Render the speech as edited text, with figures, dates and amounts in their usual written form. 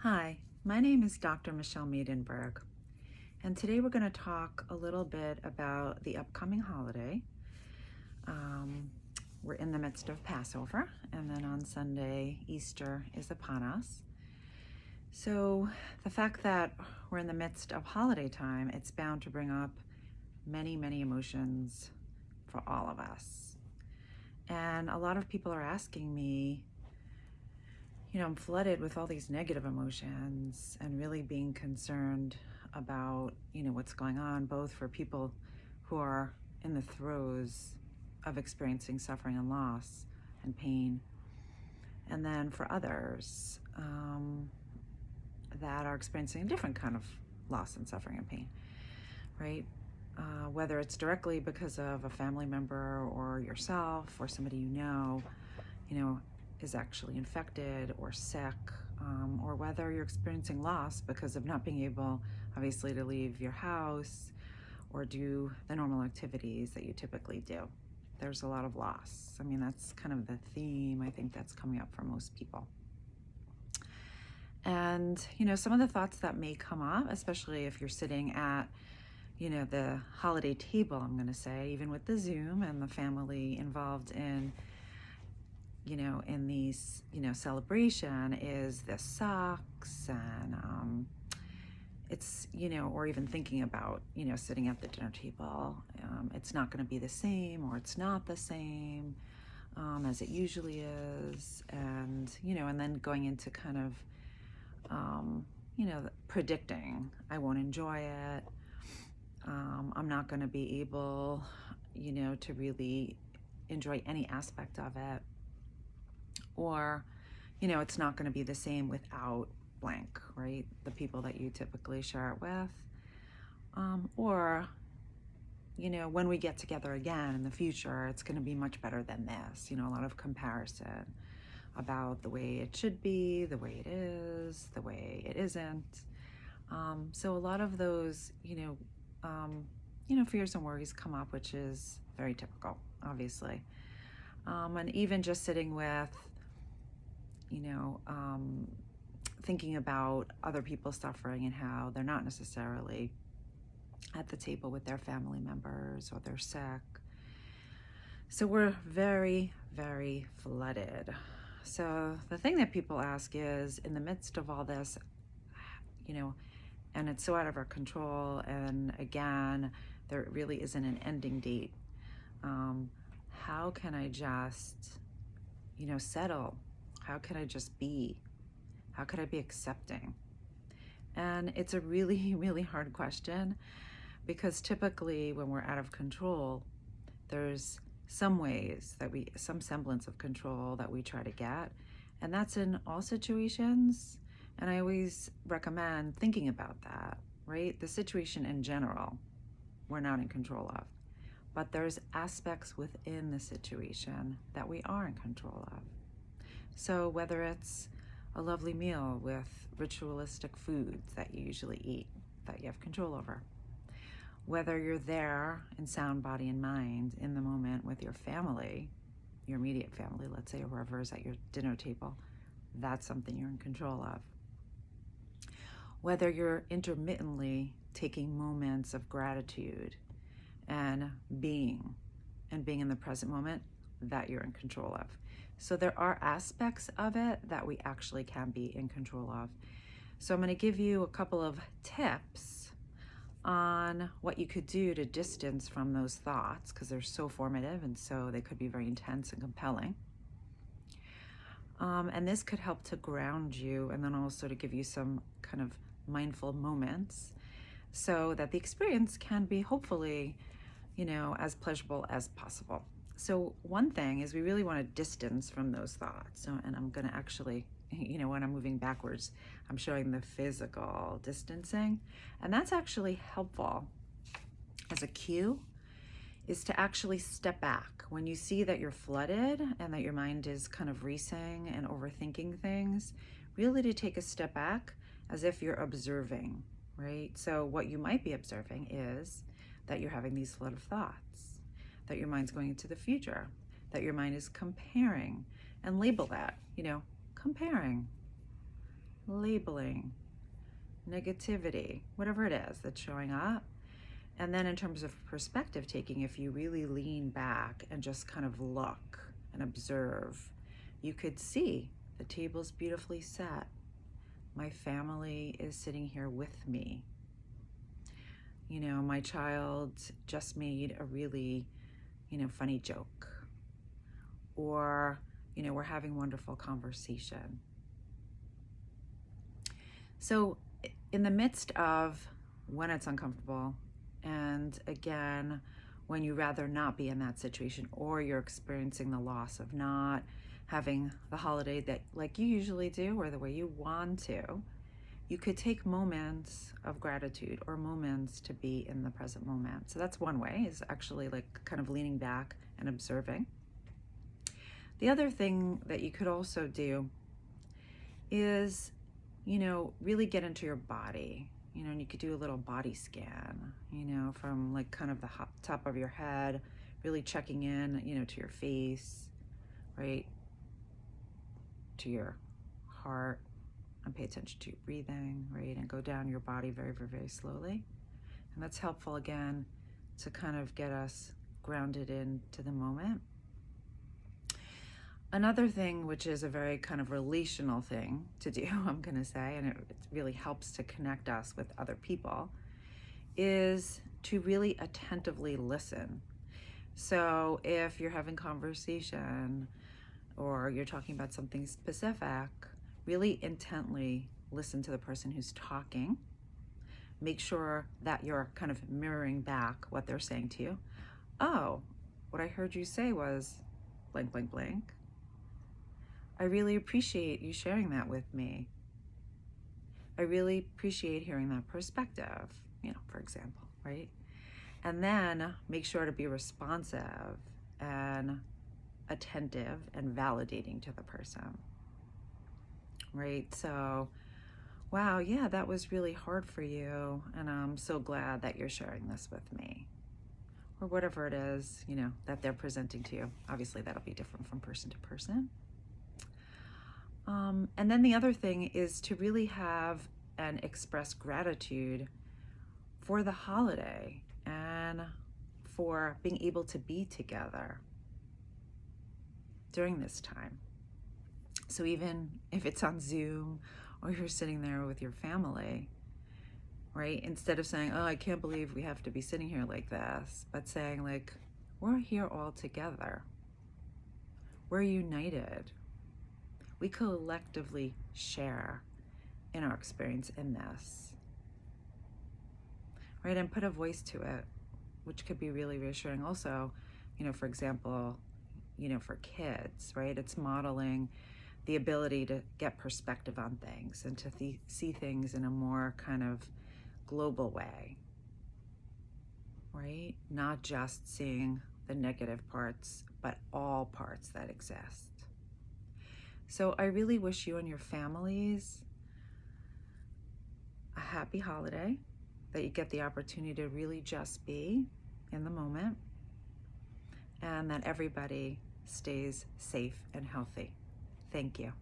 Hi, my name is Dr. Michelle Miedenberg, and today we're going to talk a little bit about the upcoming holiday. Um, we're in the midst of Passover, and then on Sunday, Easter is upon us. So, the fact that we're in the midst of holiday time, it's bound to bring up many, many emotions for all of us. And a lot of people are asking me, I'm flooded with all these negative emotions and really being concerned about, what's going on, both for people who are in the throes of experiencing suffering and loss and pain, and then for others that are experiencing a different kind of loss and suffering and pain, right? Whether it's directly because of a family member or yourself or somebody you know, is actually infected or sick, or whether you're experiencing loss because of not being able, obviously, to leave your house or do the normal activities that you typically do. There's a lot of loss. I mean, that's kind of the theme I think that's coming up for most people. And, some of the thoughts that may come up, especially if you're sitting at, the holiday table, I'm going to say, even with the Zoom and the family involved in these, celebration, is this sucks, and it's, or even thinking about, sitting at the dinner table, it's not going to be the same, or it's not the same as it usually is, and then going into kind of, predicting, I won't enjoy it, I'm not going to be able, to really enjoy any aspect of it, or it's not going to be the same without blank, right? The people that you typically share it with, or when we get together again in the future, it's going to be much better than this. A lot of comparison about the way it should be, the way it is, the way it isn't. So a lot of those fears and worries come up, which is very typical, obviously. And even just sitting with thinking about other people suffering and how they're not necessarily at the table with their family members, or they're sick. So we're very, very flooded. So the thing that people ask is, in the midst of all this, and it's so out of our control, and again, there really isn't an ending date, how can I just, settle? How can I just be? How could I be accepting? And it's a really, really hard question, because typically when we're out of control, there's some semblance of control that we try to get. And that's in all situations. And I always recommend thinking about that, right? The situation in general, we're not in control of. But there's aspects within the situation that we are in control of. So whether it's a lovely meal with ritualistic foods that you usually eat, that you have control over, whether you're there in sound body and mind in the moment with your family, your immediate family, let's say, or whoever is at your dinner table, that's something you're in control of. Whether you're intermittently taking moments of gratitude and being in the present moment, that you're in control of. So there are aspects of it that we actually can be in control of. So I'm going to give you a couple of tips on what you could do to distance from those thoughts, because they're so formative and so they could be very intense and compelling. And this could help to ground you, and then also to give you some kind of mindful moments so that the experience can be hopefully, as pleasurable as possible. So one thing is, we really want to distance from those thoughts. So, and I'm going to actually, when I'm moving backwards, I'm showing the physical distancing. And that's actually helpful as a cue, is to actually step back. When you see that you're flooded and that your mind is kind of racing and overthinking things, really to take a step back as if you're observing, right? So what you might be observing is that you're having these flood of thoughts, that your mind's going into the future, that your mind is comparing, and label that, comparing. labeling, negativity, whatever it is that's showing up. And then in terms of perspective taking, if you really lean back and just kind of look and observe, you could see the table's beautifully set. My family is sitting here with me. You know, my child just made a really, funny joke. Or, we're having wonderful conversation. So in the midst of when it's uncomfortable, and again, when you rather not be in that situation, or you're experiencing the loss of not having the holiday that like you usually do or the way you want to, you could take moments of gratitude or moments to be in the present moment. So that's one way, is actually like kind of leaning back and observing. The other thing that you could also do is, really get into your body, and you could do a little body scan, from like kind of the top of your head, really checking in, to your face, right? To your heart, and pay attention to your breathing, right? And go down your body very, very, very slowly. And that's helpful, again, to kind of get us grounded into the moment. Another thing, which is a very kind of relational thing to do, I'm going to say, and it really helps to connect us with other people, is to really attentively listen. So if you're having conversation or you're talking about something specific, really intently listen to the person who's talking. Make sure that you're kind of mirroring back what they're saying to you. Oh, what I heard you say was blank, blank, blank. I really appreciate you sharing that with me. I really appreciate hearing that perspective, for example, right? And then make sure to be responsive and attentive and validating to the person, right? So, wow, yeah, that was really hard for you, and I'm so glad that you're sharing this with me. Or whatever it is, that they're presenting to you. Obviously, that'll be different from person to person. And then the other thing is to really have and express gratitude for the holiday and for being able to be together during this time. So even if it's on Zoom or you're sitting there with your family, right? Instead of saying, oh, I can't believe we have to be sitting here like this, but saying like, we're here all together. We're united. We collectively share in our experience in this, right? And put a voice to it, which could be really reassuring. Also, for example, for kids, right? It's modeling the ability to get perspective on things and to see things in a more kind of global way, right? Not just seeing the negative parts, but all parts that exist. So I really wish you and your families a happy holiday, that you get the opportunity to really just be in the moment, and that everybody stays safe and healthy. Thank you.